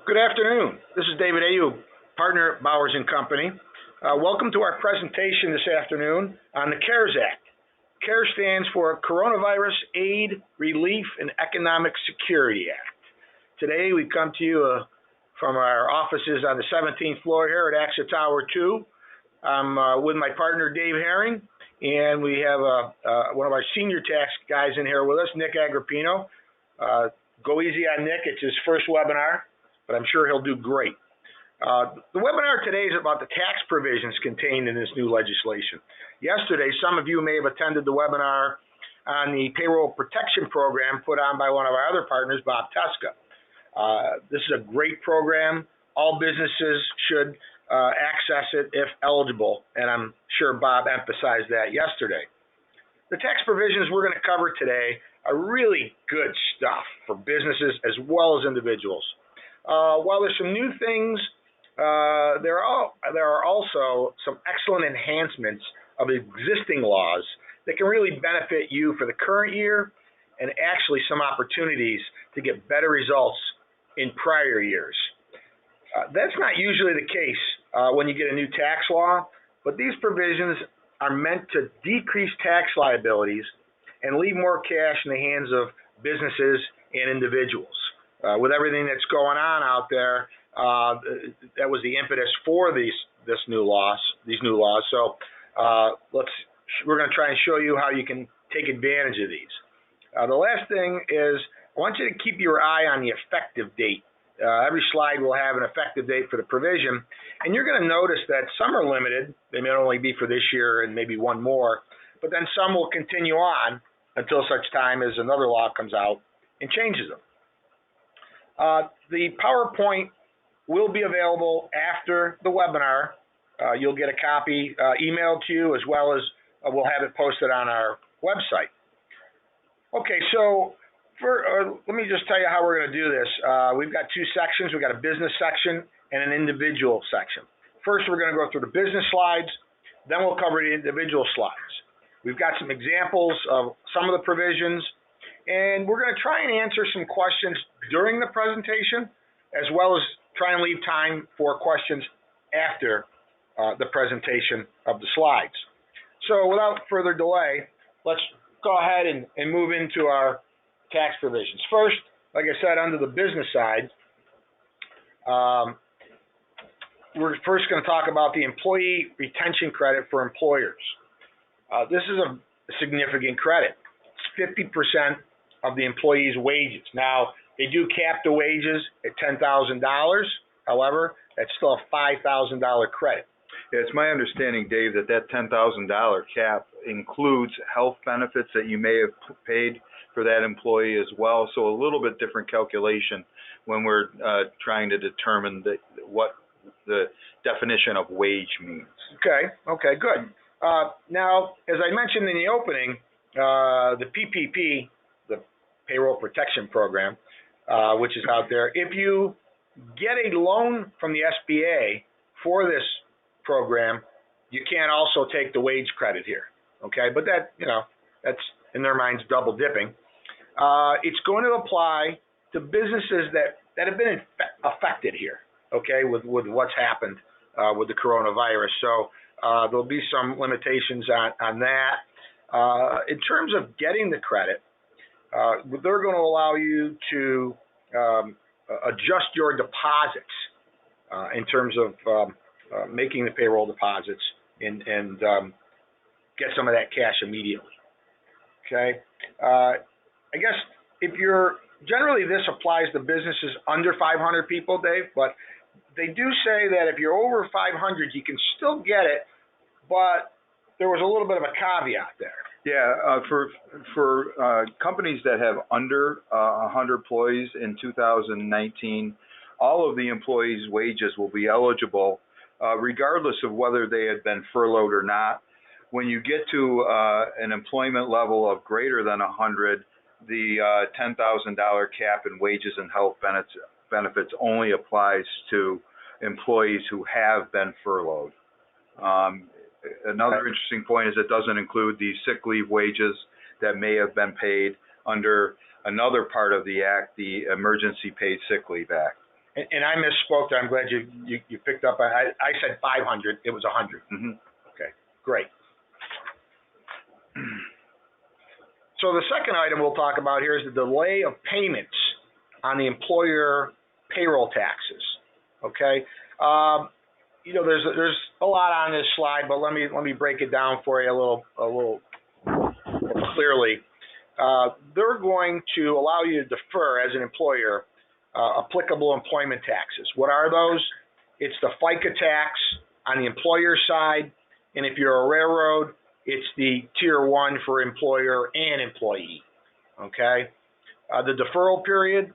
Good afternoon. This is David Ayoub, partner at Bowers & Company. Welcome to our presentation this afternoon on the CARES Act. CARES stands for Coronavirus Aid, Relief, and Economic Security Act. Today we come to you from our offices on the 17th floor here at AXA Tower 2. I'm with my partner Dave Herring, and we have one of our senior tax guys in here with us, Nick Agrippino. Go easy on Nick. It's his first webinar, but I'm sure he'll do great. The webinar today is about the tax provisions contained in this new legislation. Yesterday, some of you may have attended the webinar on the Payroll Protection Program put on by one of our other partners, Bob Teska. This is a great program. All businesses should access it if eligible, and I'm sure Bob emphasized that yesterday. The tax provisions we're going to cover today are really good stuff for businesses as well as individuals. While there's some new things, there are also some excellent enhancements of existing laws that can really benefit you for the current year, and actually some opportunities to get better results in prior years. That's not usually the case when you get a new tax law, but these provisions are meant to decrease tax liabilities and leave more cash in the hands of businesses and individuals. With everything that's going on out there, that was the impetus for these new laws. So we're going to try and show you how you can take advantage of these. The last thing is I want you to keep your eye on the effective date. Every slide will have an effective date for the provision, and you're going to notice that some are limited. They may only be for this year and maybe one more, but then some will continue on until such time as another law comes out and changes them. The PowerPoint will be available after the webinar. You'll get a copy emailed to you, as well as we'll have it posted on our website. Okay, so let me just tell you how we're going to do this. We've got two sections. We've got a business section and an individual section. First, we're going to go through the business slides. Then we'll cover the individual slides. We've got some examples of some of the provisions, and we're going to try and answer some questions during the presentation, as well as try and leave time for questions after the presentation of the slides. So without further delay, let's go ahead and move into our tax provisions. First, like I said, under the business side, we're first going to talk about the employee retention credit for employers. This is a significant credit. It's 50% of the employee's wages. Now, they do cap the wages at $10,000. However, that's still a $5,000 credit. Yeah, it's my understanding, Dave, that $10,000 cap includes health benefits that you may have paid for that employee as well. So a little bit different calculation when we're trying to determine what the definition of wage means. Okay, good. Now, as I mentioned in the opening, the PPP, the Payroll Protection Program, which is out there, if you get a loan from the SBA for this program, you can also take the wage credit here. Okay, but that's in their minds double dipping. It's going to apply to businesses that have been affected here. Okay, with what's happened with the coronavirus. So there'll be some limitations on that. In terms of getting the credit, they're going to allow you to adjust your deposits in terms of making the payroll deposits and get some of that cash immediately. Okay, I guess generally this applies to businesses under 500 people, Dave, but they do say that if you're over 500, you can still get it, but there was a little bit of a caveat there. Yeah, for companies that have under 100 employees in 2019, all of the employees' wages will be eligible, regardless of whether they had been furloughed or not. When you get to an employment level of greater than 100, the $10,000 cap in wages and health benefits only applies to employees who have been furloughed. Another interesting point is it doesn't include the sick leave wages that may have been paid under another part of the Act, the Emergency Paid Sick Leave Act. And I misspoke there. I'm glad you picked up. I said 500. It was 100. Mm-hmm. Okay, great. So the second item we'll talk about here is the delay of payments on the employer payroll taxes. Okay, there's a lot on this slide, but let me break it down for you a little more clearly. They're going to allow you to defer as an employer applicable employment taxes. What are those? It's the FICA tax on the employer side, and if you're a railroad, it's the Tier 1 for employer and employee. Okay? The deferral period,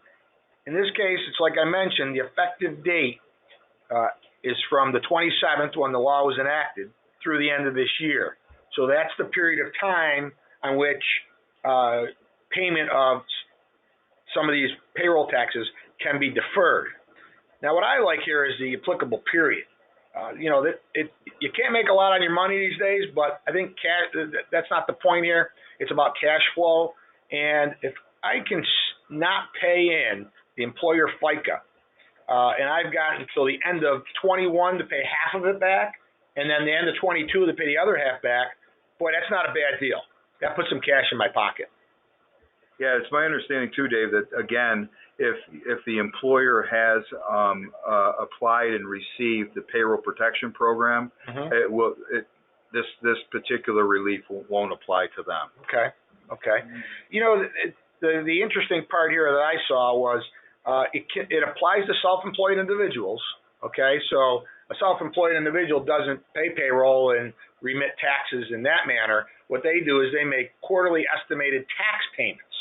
in this case, it's like I mentioned, the effective date is from the 27th when the law was enacted through the end of this year. So that's the period of time on which payment of some of these payroll taxes can be deferred. Now, what I like here is the applicable period. You can't make a lot on your money these days, but I think that's not the point here. It's about cash flow. And if I can not pay in the employer FICA, and I've got until the end of 21 to pay half of it back, and then the end of 22 to pay the other half back, boy, that's not a bad deal. That puts some cash in my pocket. Yeah, it's my understanding too, Dave, that again, if the employer has applied and received the payroll protection program, Mm-hmm. This particular relief won't apply to them. Okay. The interesting part here that I saw was it applies to self-employed individuals. Okay, so a self-employed individual doesn't pay payroll and remit taxes in that manner. What they do is they make quarterly estimated tax payments.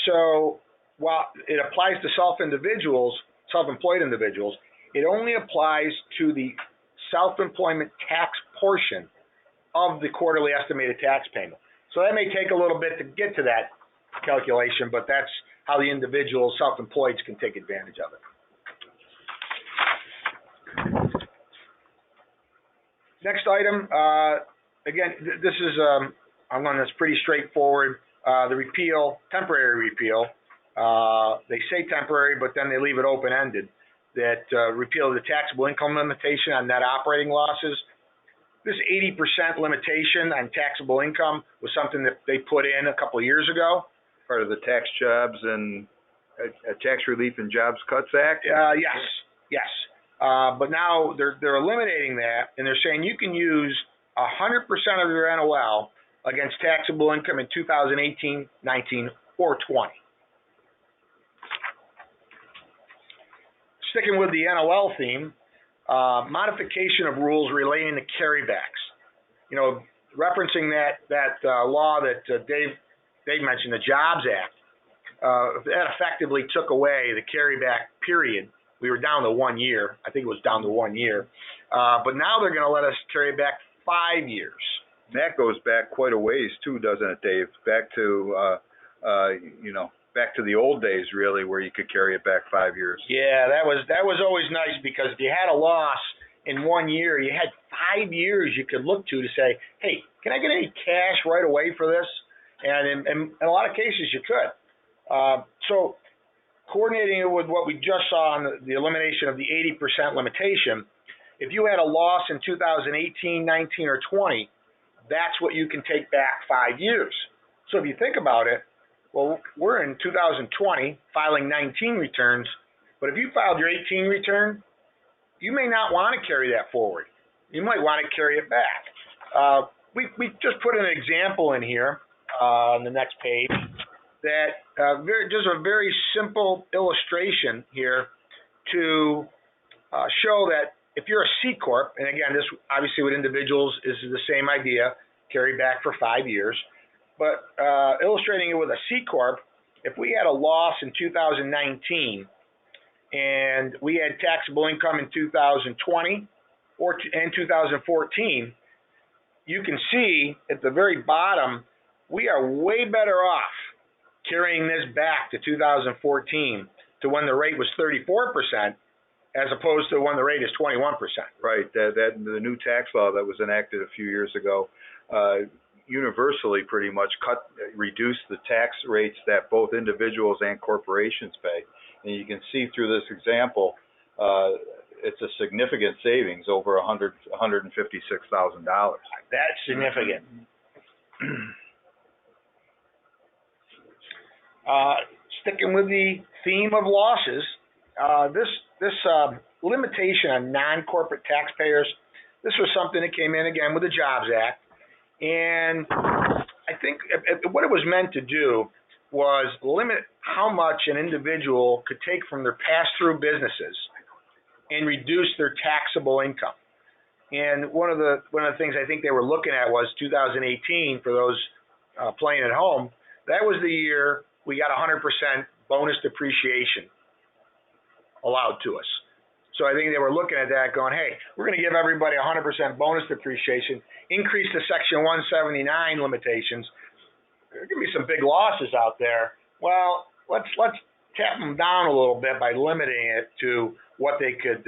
So while it applies to self-employed individuals, it only applies to the self-employment tax portion of the quarterly estimated tax payment. So that may take a little bit to get to that calculation, but that's how the individual self-employeds can take advantage of it. Next item, again, this is one that's pretty straightforward. The repeal, temporary repeal. They say temporary, but then they leave it open-ended. That repeal of the taxable income limitation on net operating losses. This 80% limitation on taxable income was something that they put in a couple of years ago. Part of the Tax Jobs and Tax Relief and Jobs Cuts Act? Yes. But now they're eliminating that, and they're saying you can use 100% of your NOL against taxable income in 2018, 19, or 20. Sticking with the NOL theme, modification of rules relating to carrybacks. Referencing that law that Dave mentioned, the Jobs Act, that effectively took away the carryback period. We were down to 1 year. I think it was down to 1 year. But now they're going to let us carry back 5 years. That goes back quite a ways too, doesn't it, Dave? Back to back to the old days, really, where you could carry it back 5 years. Yeah, that was always nice, because if you had a loss in 1 year, you had 5 years you could look to say, hey, can I get any cash right away for this? And in a lot of cases, you could. So coordinating it with what we just saw on the elimination of the 80% limitation, if you had a loss in 2018, 19, or 20, that's what you can take back 5 years. So if you think about it, well, we're in 2020 filing 19 returns, but if you filed your 18 return, you may not want to carry that forward. You might want to carry it back. We just put an example in here on the next page that just a very simple illustration here to show that if you're a C Corp, and again, this obviously with individuals is the same idea, carry back for 5 years, but illustrating it with a C Corp, if we had a loss in 2019 and we had taxable income in 2020 and 2014, you can see at the very bottom, we are way better off carrying this back to 2014 to when the rate was 34%, as opposed to when the rate is 21%. Right. That the new tax law that was enacted a few years ago universally pretty much reduced the tax rates that both individuals and corporations pay. And you can see through this example, it's a significant savings, over $156,000. That's significant. Sticking with the theme of losses, this limitation on non-corporate taxpayers, this was something that came in again with the Jobs Act, and I think what it was meant to do was limit how much an individual could take from their pass-through businesses and reduce their taxable income. And one of the things I think they were looking at was 2018 for those playing at home. That was the year we got 100% bonus depreciation allowed to us. So I think they were looking at that going, hey, we're going to give everybody 100% bonus depreciation, increase the Section 179 limitations. There could be some big losses out there. Well, let's tap them down a little bit by limiting it to what they could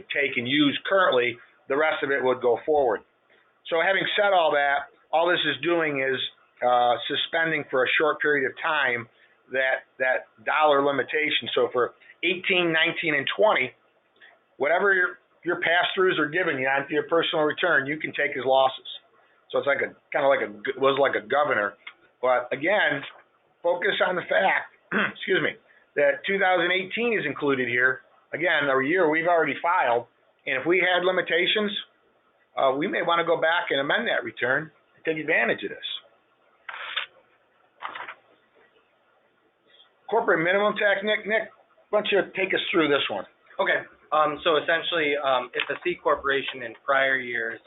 take and use currently. The rest of it would go forward. So having said all that, all this is doing is suspending for a short period of time that dollar limitation. So for 18, 19, and 20, whatever your pass-throughs are giving you onto your personal return, you can take as losses. So it's like was like a governor. But again, focus on the fact, excuse me, that 2018 is included here. Again, a year we've already filed, and if we had limitations, we may want to go back and amend that return and take advantage of this. Corporate minimum tax, Nick, why don't you take us through this one? Okay. So essentially, if a C corporation in prior years,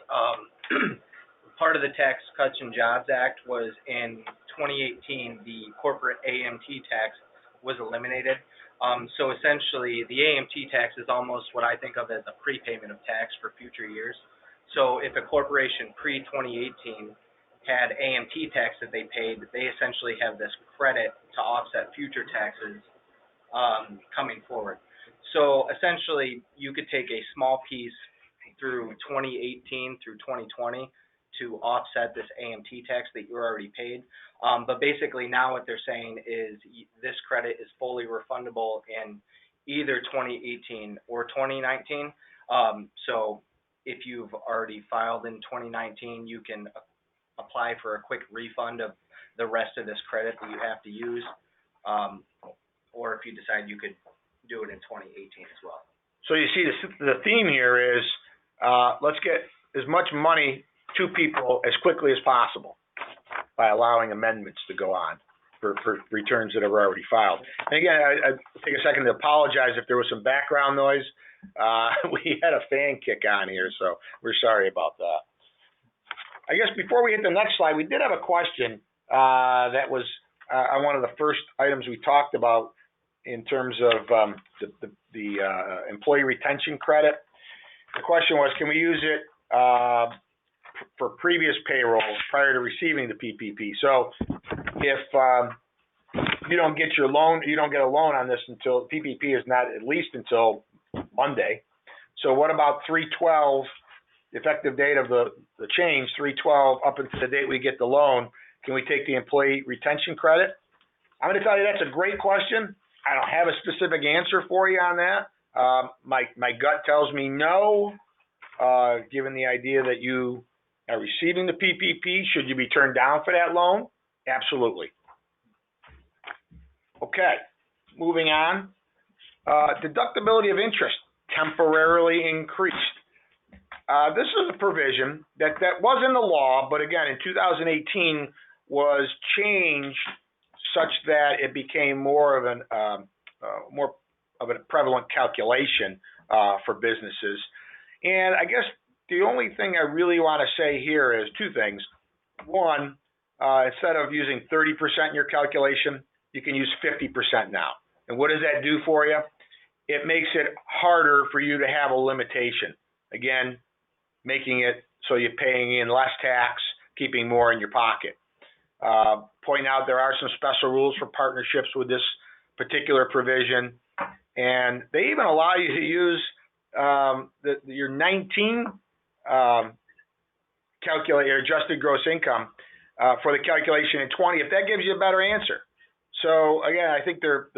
part of the Tax Cuts and Jobs Act was in 2018, the corporate AMT tax was eliminated. So essentially, the AMT tax is almost what I think of as a prepayment of tax for future years. So if a corporation pre-2018 had AMT tax that they paid, they essentially have this credit to offset future taxes coming forward. So essentially, you could take a small piece through 2018 through 2020 to offset this AMT tax that you already paid. But basically now what they're saying is this credit is fully refundable in either 2018 or 2019. So if you've already filed in 2019, you can apply for a quick refund of the rest of this credit that you have to use. Or if you decide you could do it in 2018 as well. So you see the theme here is let's get as much money to people as quickly as possible by allowing amendments to go on for returns that are already filed. And again, I take a second to apologize if there was some background noise. We had a fan kick on here, so we're sorry about that. I guess before we hit the next slide, we did have a question that was on one of the first items we talked about in terms of the employee retention credit. The question was, can we use it for previous payroll prior to receiving the PPP? So if you don't get your loan, you don't get a loan on this until PPP is not at least until Monday. So what about 3/12, effective date of the change, 3/12 up until the date we get the loan? Can we take the employee retention credit? I'm going to tell you that's a great question. I don't have a specific answer for you on that. My gut tells me no, given the idea that you are receiving the PPP. Should you be turned down for that loan? Absolutely. Okay, moving on. Deductibility of interest temporarily increased. This is a provision that was in the law, but again, in 2018 was changed such that it became more of a prevalent calculation for businesses. And I guess the only thing I really want to say here is two things. One, instead of using 30% in your calculation, you can use 50% now. And what does that do for you? It makes it harder for you to have a limitation. Again, making it so you're paying in less tax, keeping more in your pocket. Point out there are some special rules for partnerships with this particular provision, and they even allow you to use your 19 calculator adjusted gross income for the calculation in 20 if that gives you a better answer. So again, I think they're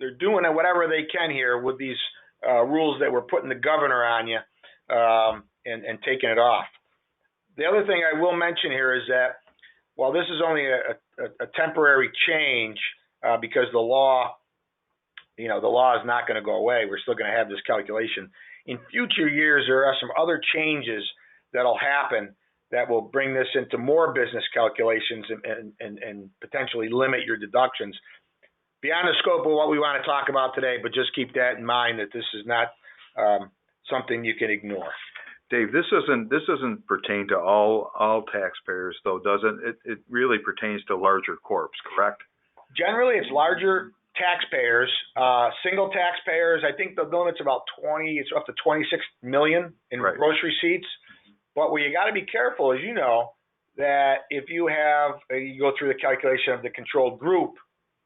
they're doing whatever they can here with these rules that we're putting the governor on you, and taking it off. The other thing I will mention here is that while this is only a temporary change, because the law is not going to go away, we're still going to have this calculation. In future years, there are some other changes that'll happen that will bring this into more business calculations and potentially limit your deductions beyond the scope of what we want to talk about today, but just keep that in mind that this is not something you can ignore. Dave, this doesn't pertain to all taxpayers, though, does it? It really pertains to larger corps, correct? Generally, it's larger taxpayers, single taxpayers. I think the limit's about 20. It's up to 26 million in gross receipts. But what you got to be careful is, that if you go through the calculation of the controlled group,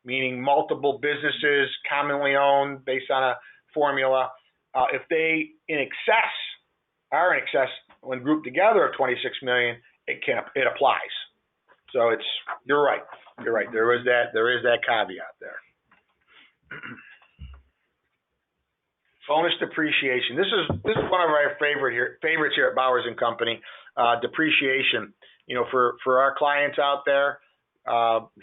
meaning multiple businesses commonly owned based on a formula, if they are in excess when grouped together of 26 million, it applies. So you're right. There is that caveat there. Bonus depreciation. This is one of our favorites here at Bowers and Company. Depreciation. For our clients out there,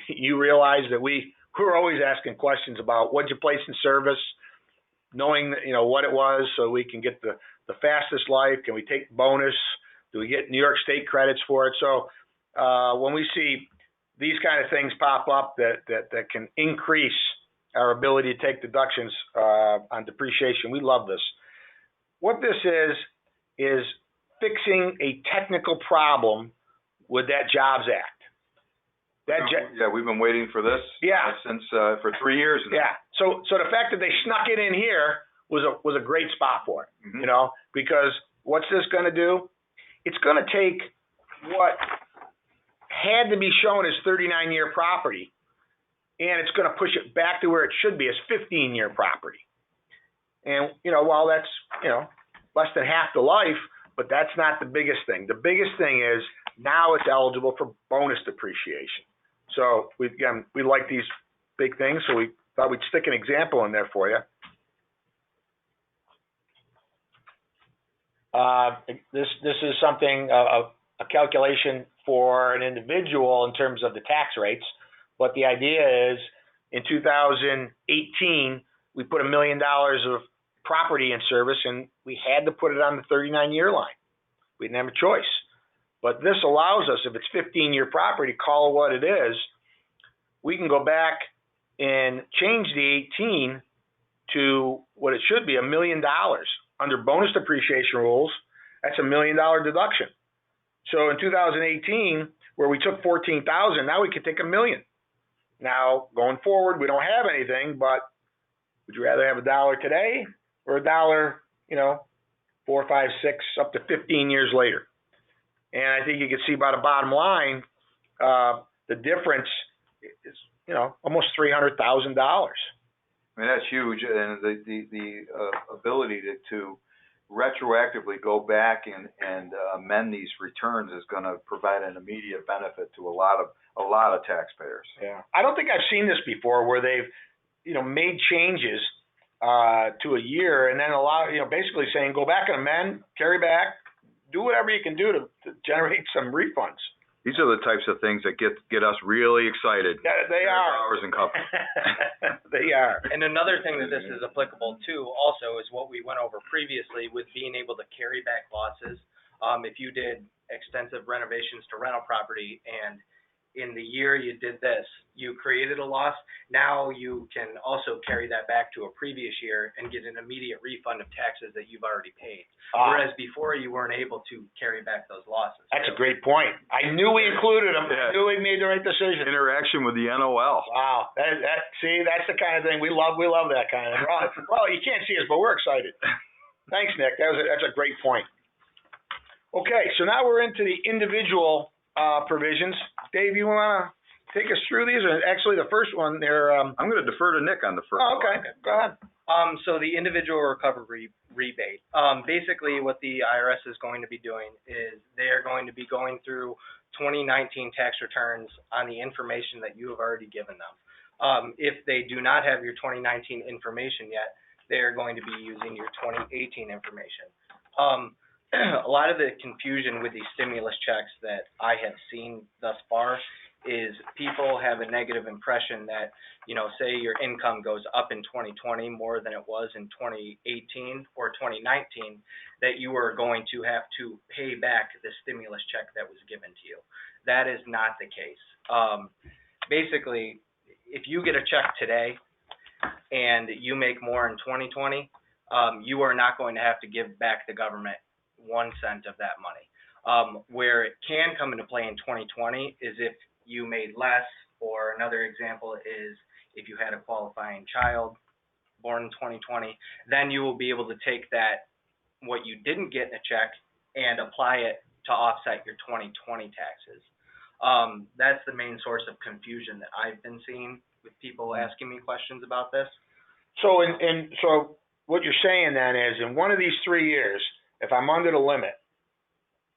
you realize that we're always asking questions about what'd you place in service, knowing what it was, so we can get the fastest life. Can we take bonus? Do we get New York State credits for it? So when we see these kind of things pop up that can increase our ability to take deductions on depreciation, we love this. What this is fixing a technical problem with that Jobs Act. We've been waiting for this since for 3 years now. Yeah. So the fact that they snuck it in here was a great spot for it, because what's this going to do? It's going to take what had to be shown as 39-year property, and it's going to push it back to where it should be as 15-year property. And, while that's, less than half the life, but that's not the biggest thing. The biggest thing is now it's eligible for bonus depreciation. So we like these big things, so we thought we'd stick an example in there for you. This is something, a calculation for an individual in terms of the tax rates. But the idea is, in 2018, we put $1 million of property in service, and we had to put it on the 39-year line. We didn't have a choice. But this allows us, if it's 15-year property, call it what it is, we can go back and change the 18 to what it should be, $1 million. Under bonus depreciation rules, that's $1 million deduction. So in 2018, where we took $14,000, now we can take $1 million. Now, going forward, we don't have anything, but would you rather have $1 today or $1, 4, 5, 6, up to 15 years later? And I think you can see by the bottom line, the difference is, almost $300,000. I mean, that's huge, and the ability to retroactively go back and amend these returns is going to provide an immediate benefit to a lot of taxpayers. Yeah, I don't think I've seen this before where they've made changes to a year and then basically saying go back and amend, carry back, do whatever you can do to generate some refunds. These are the types of things that get us really excited. Yeah, they are. Bowers and Company. They are. And another thing that this is applicable to also is what we went over previously with being able to carry back losses. If you did extensive renovations to rental property and in the year you did this, you created a loss, now you can also carry that back to a previous year and get an immediate refund of taxes that you've already paid. Whereas before you weren't able to carry back those losses. That's a great point. I knew we included them. Yeah. I knew we made the right decision. Interaction with the NOL. Wow. See, that's the kind of thing we love that kind of thing. Well, you can't see us, but we're excited. Thanks, Nick. That's a great point. Okay, so now we're into the individual provisions. Dave, you want to take us through these? Or actually, the first one there. I'm going to defer to Nick on the first one. Oh, okay. Go ahead. So the individual recovery rebate. Basically, what the IRS is going to be doing is they are going to be going through 2019 tax returns on the information that you have already given them. If they do not have your 2019 information yet, they're going to be using your 2018 information. A lot of the confusion with these stimulus checks that I have seen thus far is people have a negative impression that, say your income goes up in 2020 more than it was in 2018 or 2019, that you are going to have to pay back the stimulus check that was given to you. That is not the case. Basically, if you get a check today and you make more in 2020, you are not going to have to give back the government 1 cent of that money. Where it can come into play in 2020 is if you made less, or another example is if you had a qualifying child born in 2020, then you will be able to take that, what you didn't get in a check, and apply it to offset your 2020 taxes. That's the main source of confusion that I've been seeing with people asking me questions about this. So, so what you're saying then is, in one of these 3 years, if I'm under the limit,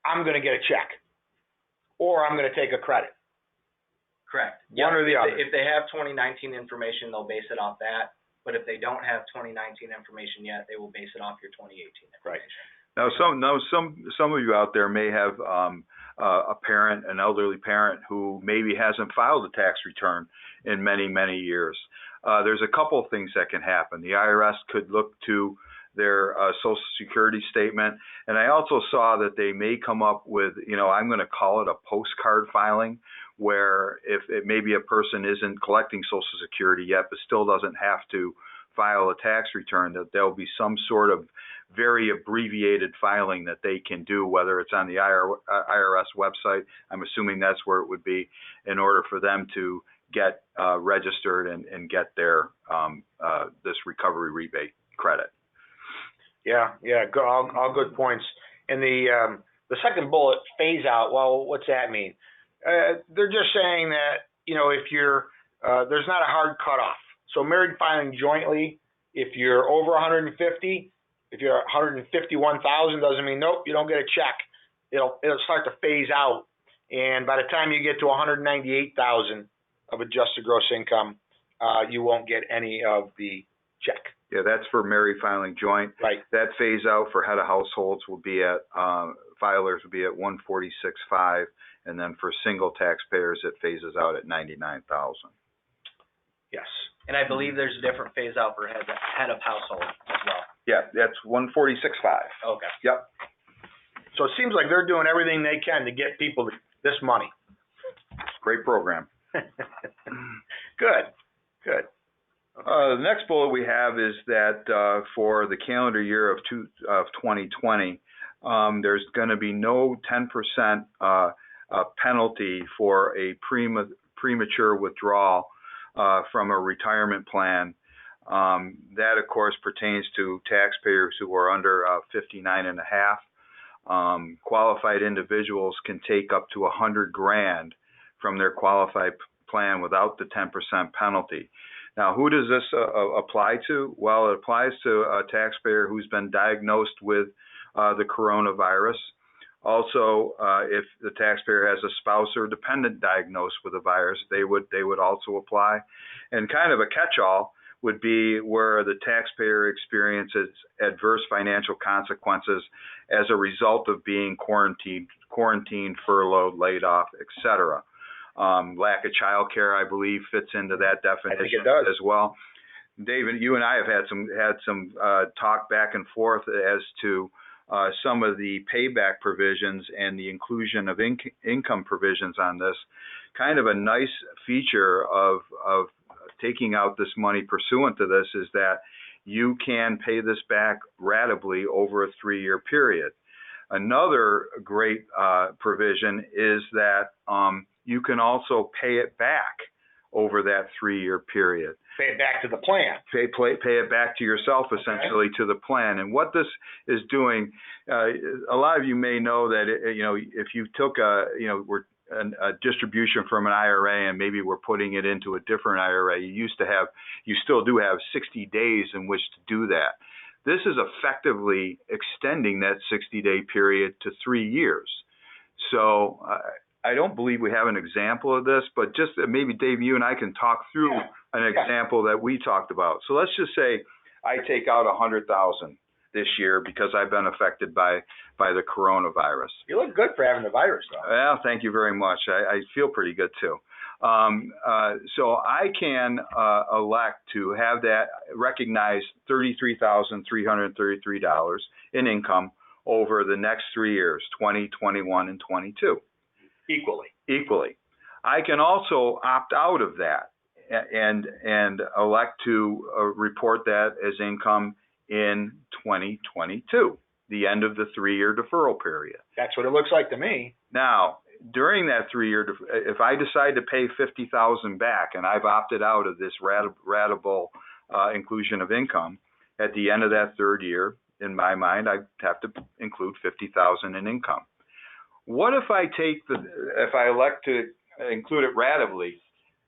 I'm going to get a check, or I'm going to take a credit. Correct. One or the other. If they have 2019 information, they'll base it off that. But if they don't have 2019 information yet, they will base it off your 2018 information. Right. Now, some of you out there may have a parent, an elderly parent, who maybe hasn't filed a tax return in many, many years. There's a couple of things that can happen. The IRS could look to their Social Security statement, and I also saw that they may come up with, I'm going to call it a postcard filing, where if maybe a person isn't collecting Social Security yet but still doesn't have to file a tax return, that there'll be some sort of very abbreviated filing that they can do, whether it's on the IRS website. I'm assuming that's where it would be, in order for them to get registered and get their this recovery rebate credit. Yeah, all good points. And the second bullet, phase out. Well, what's that mean? They're just saying that, if you're there's not a hard cutoff. So married filing jointly, if you're over 150, if you're 151,000, doesn't mean nope, you don't get a check. It'll start to phase out, and by the time you get to 198,000 of adjusted gross income, you won't get any of the check. Yeah, that's for married filing joint. Right. That phase out for head of households will be at filers will be at 146.5, and then for single taxpayers it phases out at 99,000. Yes. And I believe there's a different phase out for head of household as well. Yeah, that's 146.5. Okay. Yep. So it seems like they're doing everything they can to get people this money. Great program. Good. The next bullet we have is that for the calendar year of 2020, there's going to be no 10% penalty for a premature withdrawal from a retirement plan. That, of course, pertains to taxpayers who are under 59 and a half. Qualified individuals can take up to $100,000 from their qualified plan without the 10% penalty. Now, who does this apply to? Well, it applies to a taxpayer who's been diagnosed with the coronavirus. Also, if the taxpayer has a spouse or dependent diagnosed with the virus, they would also apply. And kind of a catch-all would be where the taxpayer experiences adverse financial consequences as a result of being quarantined, furloughed, laid off, etc. Lack of child care, I believe, fits into that definition. I think it does as well. David, you and I have had some talk back and forth as to some of the payback provisions and the inclusion of income provisions on this. Kind of a nice feature of taking out this money pursuant to this is that you can pay this back ratably over a 3-year period. Another great provision is that you can also pay it back over that 3-year period. Pay it back to the plan. Pay it back to yourself, essentially, to the plan. And what this is doing, a lot of you may know that if you took a distribution from an IRA and maybe we're putting it into a different IRA, you still do have 60 days in which to do that. This is effectively extending that 60-day period to 3 years. So I don't believe we have an example of this, but just maybe Dave, you and I can talk through an example that we talked about. So let's just say I take out $100,000 this year because I've been affected by the coronavirus. You look good for having the virus, though. Well, thank you very much. I feel pretty good too. So I can elect to have that recognize $33,333 in income over the next 3 years, 20, 21, and 22. Equally. I can also opt out of that and elect to report that as income in 2022, the end of the 3-year deferral period. That's what it looks like to me. Now, during that 3-year, if I decide to pay $50,000 back and I've opted out of this ratable inclusion of income, at the end of that 3rd year, in my mind, I have to include $50,000 in income. What if I if I elect to include it ratably,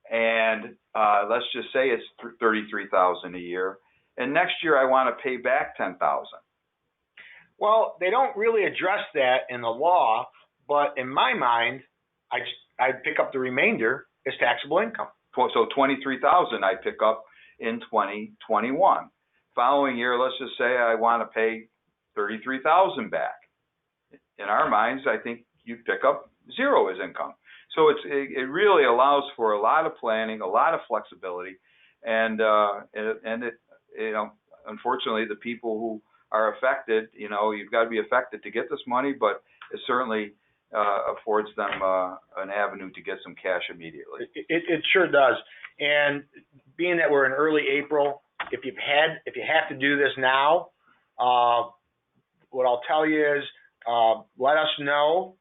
and let's just say it's $33,000 a year, and next year I want to pay back $10,000? Well, they don't really address that in the law, but in my mind, I'd pick up the remainder as taxable income. So $23,000 I pick up in 2021. Following year, let's just say I want to pay $33,000 back. In our minds, I think you pick up 0 as income. So it really allows for a lot of planning, a lot of flexibility, and unfortunately, the people who are affected, you've got to be affected to get this money, but it certainly affords them an avenue to get some cash immediately. It sure does. And being that we're in early April, if you have to do this now, what I'll tell you is let us know,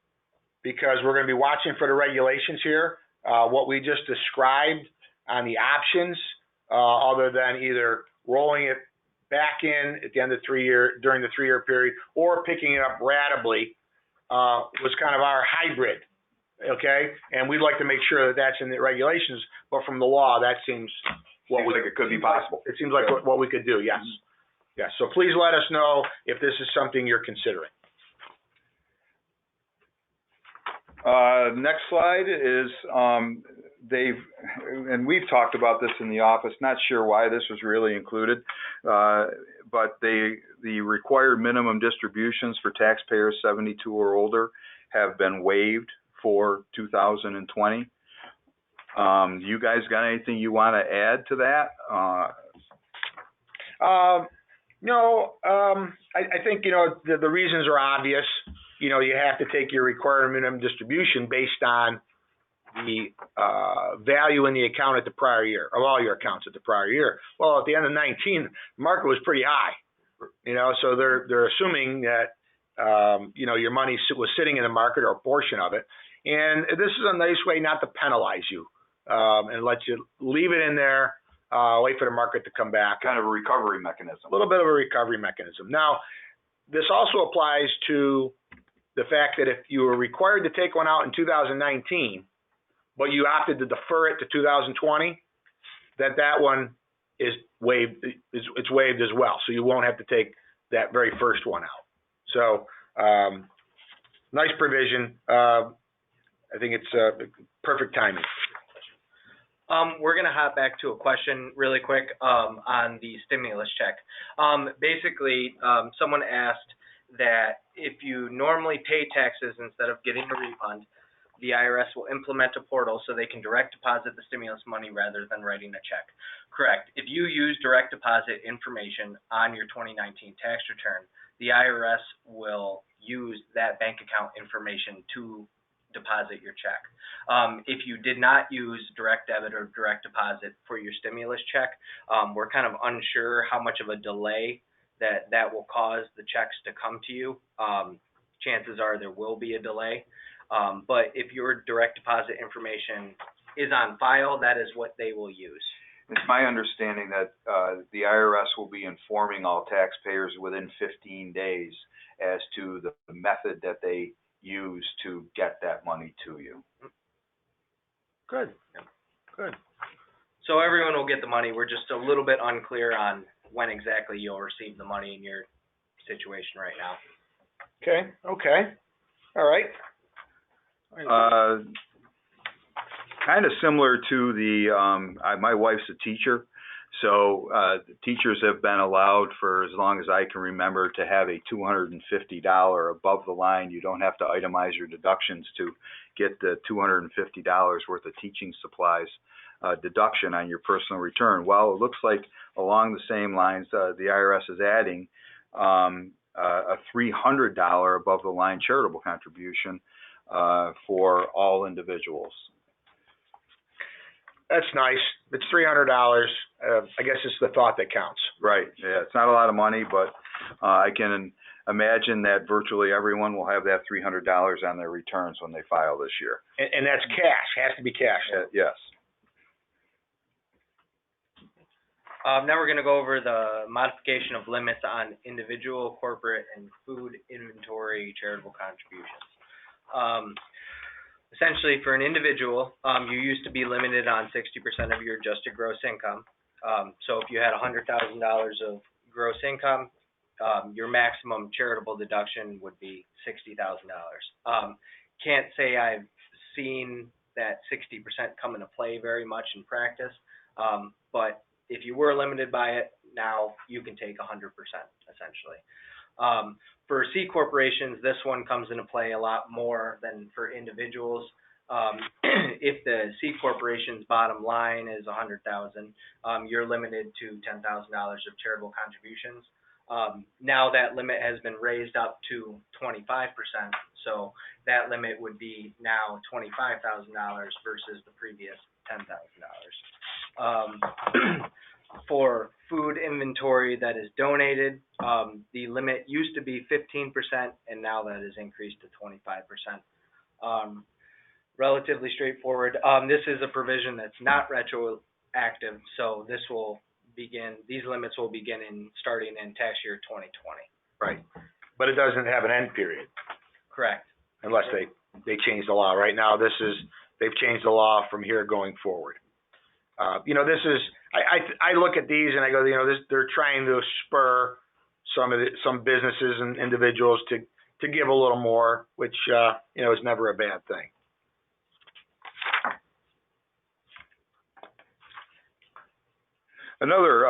because we're going to be watching for the regulations here. What we just described on the options, other than either rolling it back in at the end of during the 3-year period, or picking it up ratably, was kind of our hybrid. Okay, and we'd like to make sure that that's in the regulations, but from the law, that seems like it could be possible. It seems like what we could do. Yes. Yes. So please let us know if this is something you're considering. Next slide is and we've talked about this in the office. Not sure why this was really included, but the required minimum distributions for taxpayers 72 or older have been waived for 2020. You guys got anything you want to add to that? No, I think, the reasons are obvious. You have to take your required minimum distribution based on the value in the account at the prior year, of all your accounts at the prior year. Well, at the end of 19, the market was pretty high, so they're assuming that, your money was sitting in the market, or a portion of it. And this is a nice way not to penalize you, and let you leave it in there, wait for the market to come back. Kind of a recovery mechanism. A little bit of a recovery mechanism. Now, this also applies to the fact that if you were required to take one out in 2019, but you opted to defer it to 2020, that one is waived. It's waived as well, so you won't have to take that very first one out. So, nice provision. I think it's perfect timing. We're going to hop back to a question really quick on the stimulus check. Basically, someone asked that if you normally pay taxes instead of getting a refund, the IRS will implement a portal so they can direct deposit the stimulus money rather than writing a check. Correct. If you use direct deposit information on your 2019 tax return, the IRS will use that bank account information to deposit your check. If you did not use direct debit or direct deposit for your stimulus check, we're kind of unsure how much of a delay that will cause the checks to come to you. Chances are there will be a delay. But if your direct deposit information is on file, that is what they will use. It's my understanding that the IRS will be informing all taxpayers within 15 days as to the method that they use to get that money to you. Good. Good. So everyone will get the money. We're just a little bit unclear on when exactly you'll receive the money in your situation right now. Okay. All right. Kind of similar to the, my wife's a teacher, so teachers have been allowed for as long as I can remember to have a $250 above the line. You don't have to itemize your deductions to get the $250 worth of teaching supplies deduction on your personal return. Well, it looks like along the same lines, the IRS is adding a $300 above the line charitable contribution for all individuals. That's nice. It's $300. I guess it's the thought that counts. Right. Yeah, it's not a lot of money, but I can imagine that virtually everyone will have that $300 on their returns when they file this year. And that's cash. Has to be cash. Yes. Now we're going to go over the modification of limits on individual, corporate, and food inventory charitable contributions. Essentially, for an individual, you used to be limited on 60% of your adjusted gross income. So if you had $100,000 of gross income, your maximum charitable deduction would be $60,000. Can't say I've seen that 60% come into play very much in practice, but if you were limited by it, now you can take 100% essentially. For C corporations, this one comes into play a lot more than for individuals. If the C corporation's bottom line is $100,000, you're limited to $10,000 of charitable contributions. Now that limit has been raised up to 25%, so that limit would be now $25,000 versus the previous $10,000. For food inventory that is donated, the limit used to be 15%, and now that is increased to 25%. Relatively straightforward. This is a provision that's not retroactive, so this will begin. These limits will begin starting in tax year 2020. Right, but it doesn't have an end period. Correct. Unless they change the law. Right now, they've changed the law from here going forward. This is, I look at these and I go, they're trying to spur some businesses and individuals to give a little more, which, is never a bad thing. Another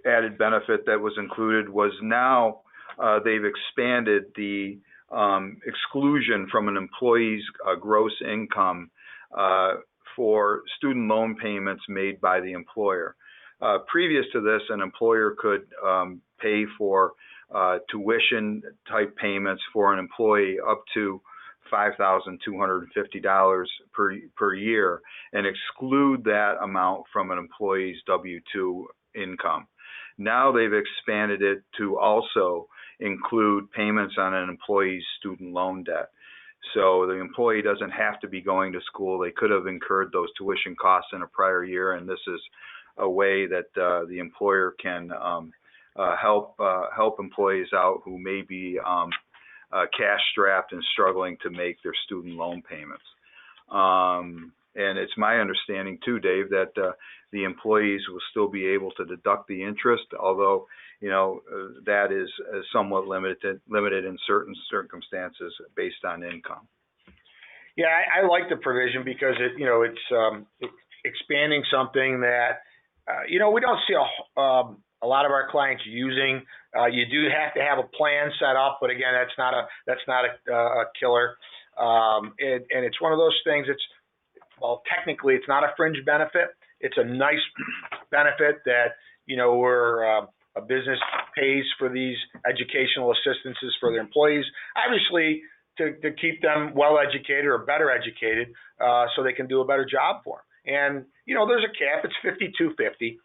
added benefit that was included was now they've expanded the exclusion from an employee's gross income for student loan payments made by the employer. Previous to this, an employer could pay for tuition type payments for an employee up to $5,250 per year and exclude that amount from an employee's W-2 income. Now they've expanded it to also include payments on an employee's student loan debt. So the employee doesn't have to be going to school. They could have incurred those tuition costs in a prior year, and this is a way that the employer can help employees out who may be cash-strapped and struggling to make their student loan payments. And it's my understanding too, Dave, that the employees will still be able to deduct the interest, although that is somewhat limited in certain circumstances based on income. Yeah, I like the provision because it's expanding something that we don't see a lot of our clients using. You do have to have a plan set up, but again, that's not a killer. And it's one of those things. Technically, it's not a fringe benefit. It's a nice benefit that a business pays for these educational assistances for their employees, obviously to keep them well educated or better educated, so they can do a better job for them. And there's a cap. It's $5,250.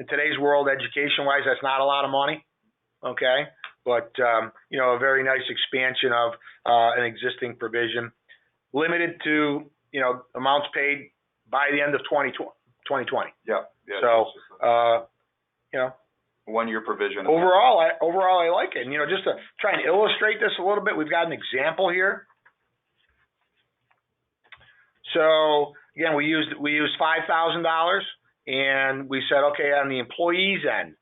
In today's world, education-wise, that's not a lot of money, okay? But, a very nice expansion of an existing provision, limited to, amounts paid by the end of 2020. Yeah. So, 1-year provision. Overall, I like it. And, just to try and illustrate this a little bit, we've got an example here. So, again, we used $5,000. And we said, okay, on the employee's end,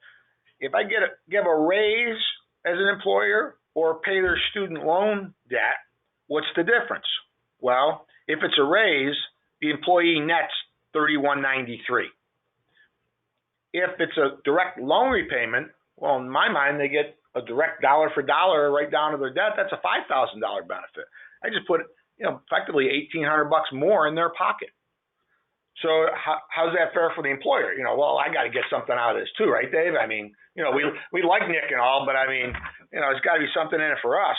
if I give a raise as an employer or pay their student loan debt, what's the difference? Well, if it's a raise, the employee nets $31.93. If it's a direct loan repayment, well, in my mind, they get a direct dollar for dollar right down to their debt. That's a $5,000 benefit. I just put, effectively $1,800 more in their pocket. So how's that fair for the employer? Well, I got to get something out of this too, right, Dave? I mean, we like Nick and all, but I mean, there's got to be something in it for us.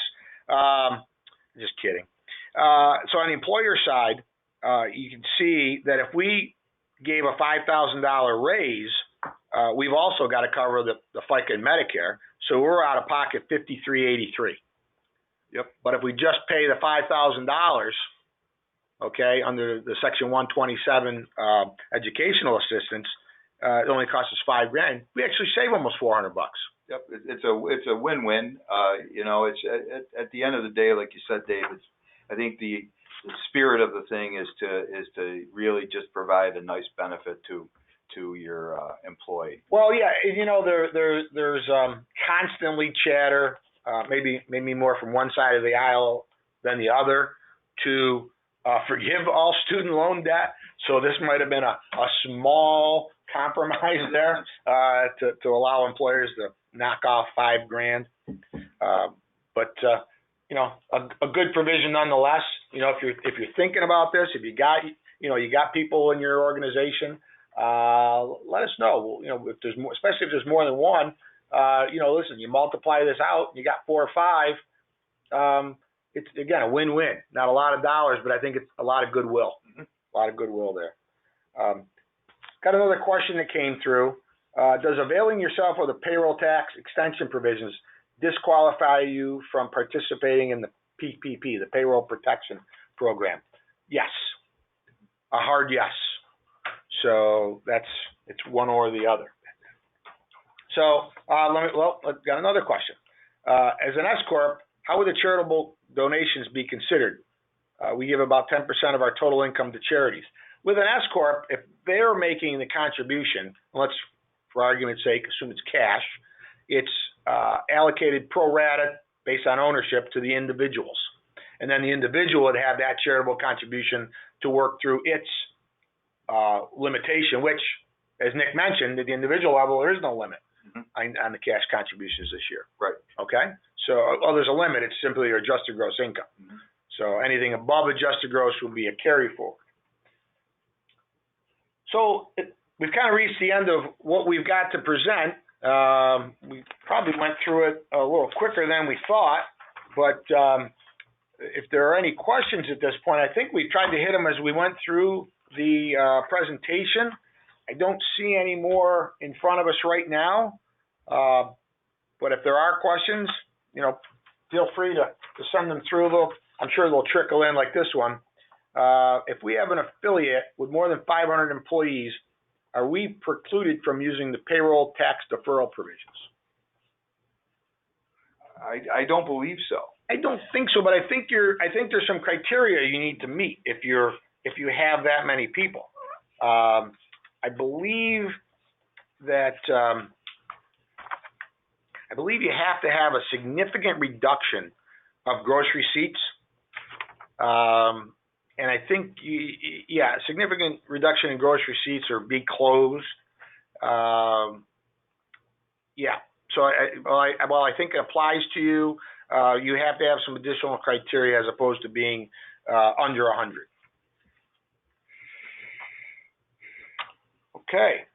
Just kidding. So on the employer side, you can see that if we gave a $5,000 raise, we've also got to cover the FICA and Medicare, so we're out of pocket $5,383. Yep. But if we just pay the $5,000, okay, under the Section 127 educational assistance, it only costs us $5,000. We actually save almost $400. Yep, it's a win-win. It's at the end of the day, like you said, Dave. I think the spirit of the thing is to really just provide a nice benefit to your employee. Well, yeah, there's constantly chatter, maybe more from one side of the aisle than the other, to forgive all student loan debt. So this might have been a small compromise there to allow employers to knock off $5,000. But a good provision nonetheless. If you're thinking about this, if you got people in your organization, let us know. If there's more, especially if there's more than one. Listen, you multiply this out, and you got 4 or 5. It's again a win-win. Not a lot of dollars, but I think it's a lot of goodwill. A lot of goodwill there. Got another question that came through. Does availing yourself of the payroll tax extension provisions disqualify you from participating in the PPP, the Payroll Protection Program? Yes. A hard yes. So it's one or the other. So I've got another question. As an S-Corp, how would the charitable donations be considered? We give about 10% of our total income to charities. With an S-Corp, if they're making the contribution, let's, for argument's sake, assume it's cash, it's allocated pro rata based on ownership to the individuals. And then the individual would have that charitable contribution to work through its limitation, which, as Nick mentioned, at the individual level, there is no limit on the cash contributions this year. Right. Okay? So, there's a limit. It's simply your adjusted gross income. So anything above adjusted gross will be a carry forward. So we've kind of reached the end of what we've got to present. We probably went through it a little quicker than we thought, but if there are any questions at this point, I think we tried to hit them as we went through the presentation. I don't see any more in front of us right now, but if there are questions, feel free to send them through. I'm sure they'll trickle in like this one. If we have an affiliate with more than 500 employees, are we precluded from using the payroll tax deferral provisions? I don't believe so. I don't think so, but I think there's some criteria you need to meet if you have that many people. I believe that you have to have a significant reduction of gross receipts. And I think, significant reduction in gross receipts or be closed. So I think it applies to you. You have to have some additional criteria as opposed to being under 100. Okay.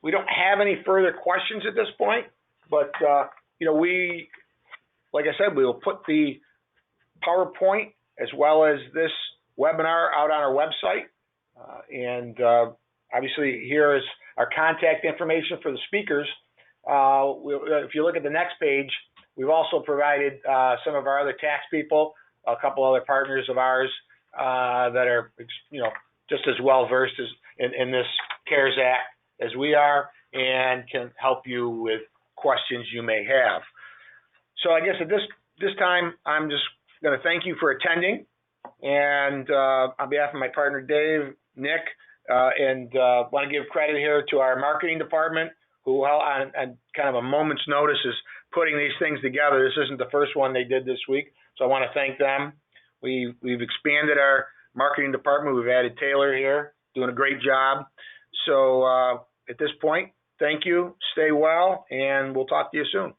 We don't have any further questions at this point, but we, like I said, we will put the PowerPoint as well as this webinar out on our website. And obviously here is our contact information for the speakers. If you look at the next page, we've also provided some of our other tax people, a couple other partners of ours that are, just as well versed as in this CARES Act as we are, and can help you with questions you may have. So I guess at this time, I'm just going to thank you for attending, and on behalf of my partner Dave, Nick, and want to give credit here to our marketing department, who on kind of a moment's notice is putting these things together. This isn't the first one they did this week, so I want to thank them. We've expanded our marketing department. We've added Taylor here, doing a great job. So at this point, thank you, stay well, and we'll talk to you soon.